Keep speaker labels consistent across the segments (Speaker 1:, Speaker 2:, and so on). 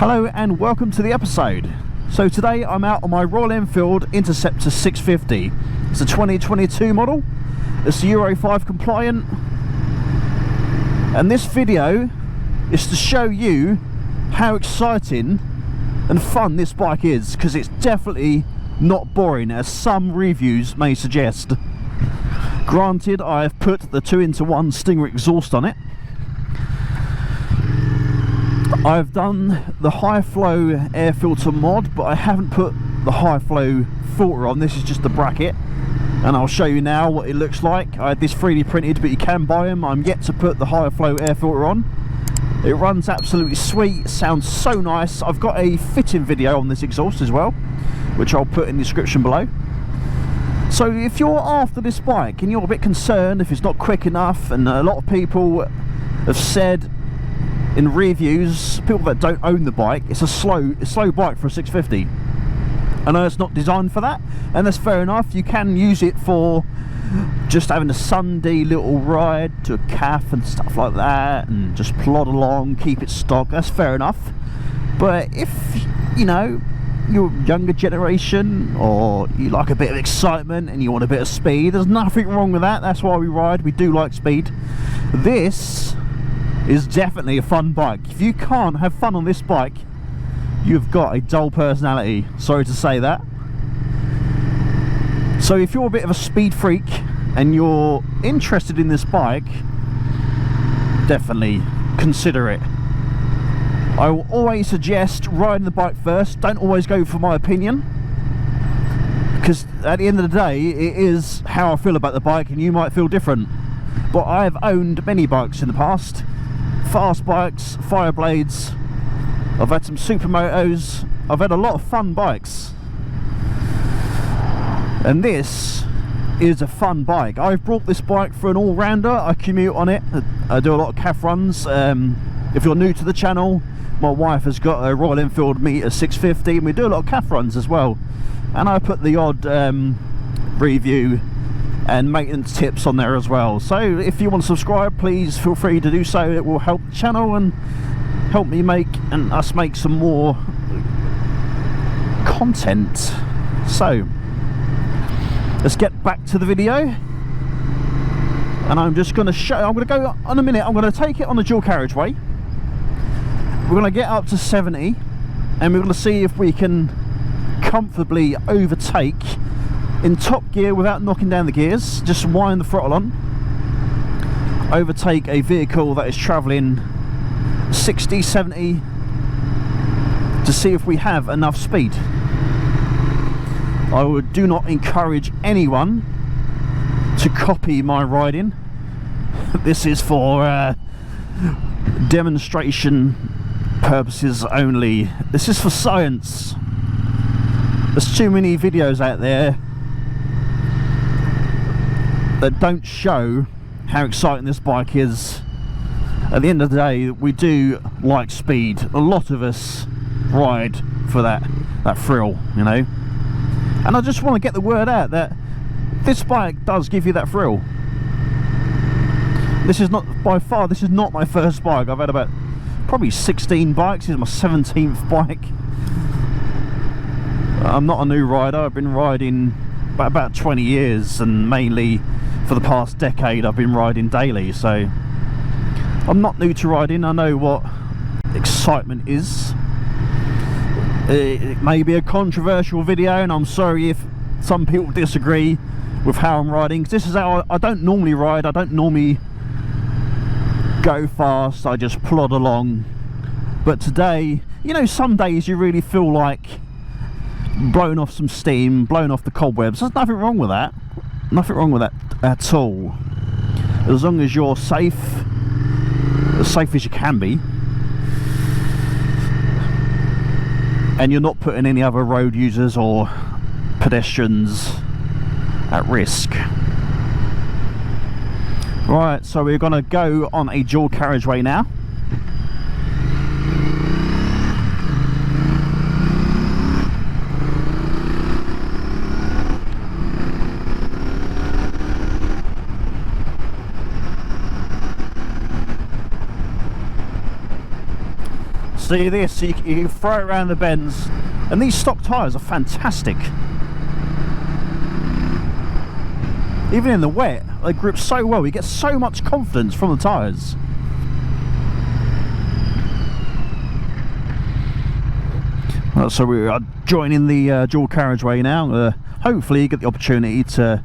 Speaker 1: Hello and welcome to the episode. So today I'm out on my Royal Enfield Interceptor 650. It's a 2022 model. It's Euro 5 compliant. And this video is to show you how exciting and fun this bike is, because it's definitely not boring as some reviews may suggest. Granted, I've put the 2-in-1 Stinger exhaust on it. I've done the high flow air filter mod, but I haven't put the high flow filter on. This is just the bracket, and I'll show you now what it looks like. I had this 3D printed, but you can buy them. I'm yet to put the high flow air filter on. It runs absolutely sweet, sounds so nice. I've got a fitting video on this exhaust as well, which I'll put in the description below. So if you're after this bike and you're a bit concerned if it's not quick enough, and a lot of people have said in reviews, people that don't own the bike, it's a slow bike for a 650. I know it's not designed for that, and that's fair enough. You can use it for just having a Sunday little ride to a cafe and stuff like that, and just plod along, keep it stock. That's fair enough. But if you know you're younger generation, or you like a bit of excitement and you want a bit of speed, there's nothing wrong with that. That's why we ride. We do like speed. This is definitely a fun bike. If you can't have fun on this bike, you've got a dull personality. Sorry to say that. So if you're a bit of a speed freak and you're interested in this bike, definitely consider it. I will always suggest riding the bike first. Don't always go for my opinion, because at the end of the day, it is how I feel about the bike, and you might feel different. But I have owned many bikes in the past. Fast bikes, Fireblades, I've had some Supermotos, I've had a lot of fun bikes, and this is a fun bike. I've brought this bike for an all-rounder. I commute on it, I do a lot of CAF runs. If you're new to the channel, my wife has got a Royal Enfield Meter 650, and we do a lot of CAF runs as well, and I put the odd review and maintenance tips on there as well. So if you want to subscribe, please feel free to do so. It will help the channel and help me make us make some more content. So let's get back to the video, and I'm just going to show. I'm going to go on a minute. I'm going to take it on the dual carriageway. We're going to get up to 70, and we're going to see if we can comfortably overtake in top gear without knocking down the gears. Just wind the throttle on, overtake a vehicle that is travelling 60, 70, to see if we have enough speed. I do not encourage anyone to copy my riding. This is for demonstration purposes only. This is for science. There's too many videos out there that don't show how exciting this bike is. At the end of the day, we do like speed. A lot of us ride for that thrill, you know. And I just want to get the word out that this bike does give you that thrill. This is not, by far, this is not my first bike. I've had about probably 16 bikes. This is my 17th bike. I'm not a new rider. I've been riding about 20 years, and mainly for the past decade I've been riding daily, so I'm not new to riding. I know what excitement is. It may be a controversial video, and I'm sorry if some people disagree with how I'm riding, because this is how I don't normally ride. I don't normally go fast, I just plod along. But today, you know, some days you really feel like blowing off some steam, blowing off the cobwebs. There's nothing wrong with that. Nothing wrong with that at all, as long as you're safe as you can be, and you're not putting any other road users or pedestrians at risk. Right, so we're going to go on a dual carriageway now. See this, you can throw it around the bends, and these stock tyres are fantastic. Even in the wet, they grip so well, you get so much confidence from the tyres. So we are joining the dual carriageway now. Hopefully you get the opportunity to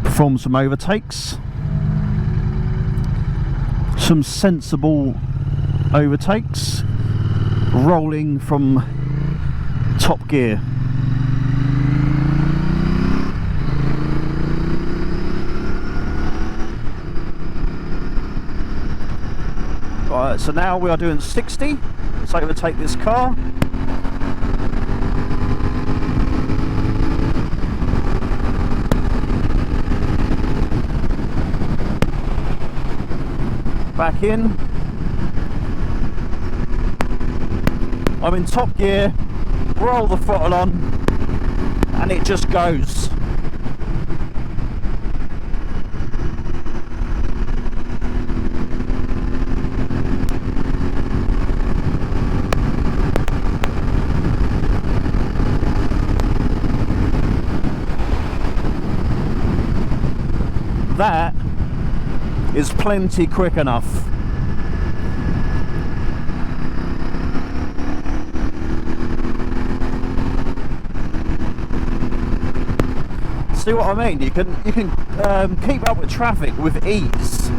Speaker 1: perform some overtakes. Some sensible overtakes. Rolling from top gear. Right, so now we are doing 60. Let's overtake this car. Back in. I'm in top gear, roll the throttle on, and it just goes. That is plenty quick enough. See what I mean? You can keep up with traffic with ease.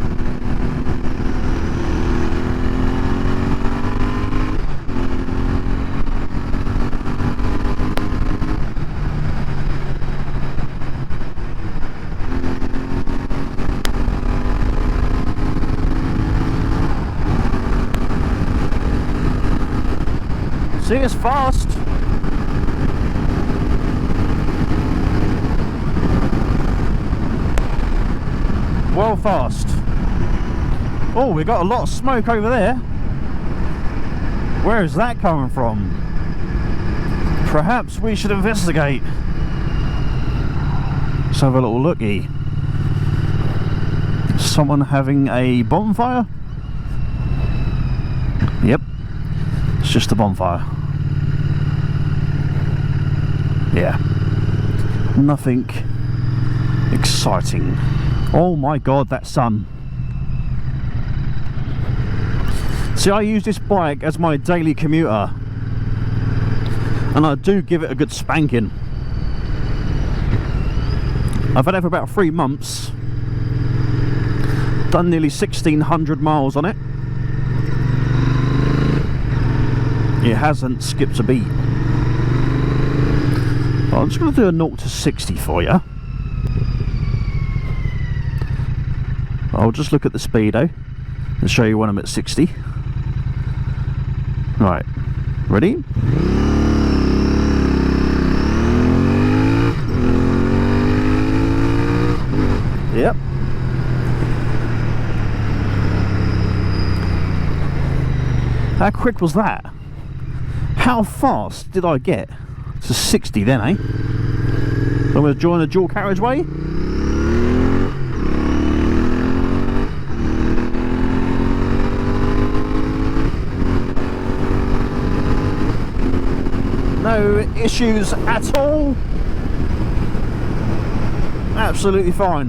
Speaker 1: See, it's fast. Well fast. Oh, we got a lot of smoke over there. Where is that coming from? Perhaps we should investigate. Let's have a little looky. Someone having a bonfire? Yep. It's just a bonfire. Yeah. Nothing exciting. Oh my god, that sun. See, I use this bike as my daily commuter, and I do give it a good spanking. I've had it for about 3 months. Done nearly 1,600 miles on it. It hasn't skipped a beat. I'm just going to do a 0 to 60 for you. I'll just look at the speedo and show you when I'm at 60. Right, ready? Yep. How quick was that? How fast did I get to 60 then, eh? I'm going to join a dual carriageway. No issues at all. Absolutely fine.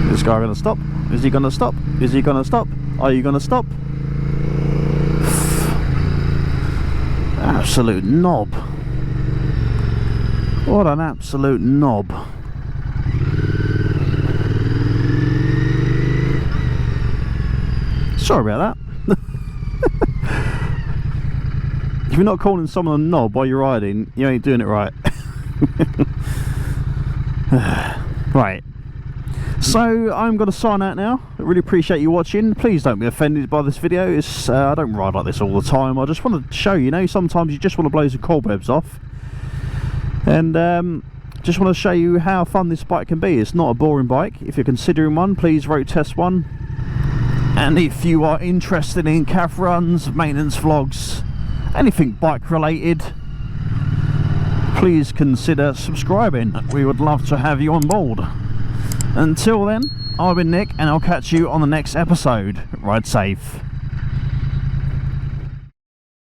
Speaker 1: Is this guy going to stop? Is he going to stop? Is he going to stop? Are you going to stop? Absolute knob. What an absolute knob. Sorry about that. If you're not calling someone a knob while you're riding, you ain't doing it right. Right. So I'm going to sign out now. I really appreciate you watching. Please don't be offended by this video. It's I don't ride like this all the time. I just want to show you, sometimes you just want to blow some cobwebs off. And just want to show you how fun this bike can be. It's not a boring bike. If you're considering one, please road test one. And if you are interested in cav runs, maintenance vlogs, anything bike related, please consider subscribing. We would love to have you on board. Until then, I've been Nick, and I'll catch you on the next episode. Ride safe.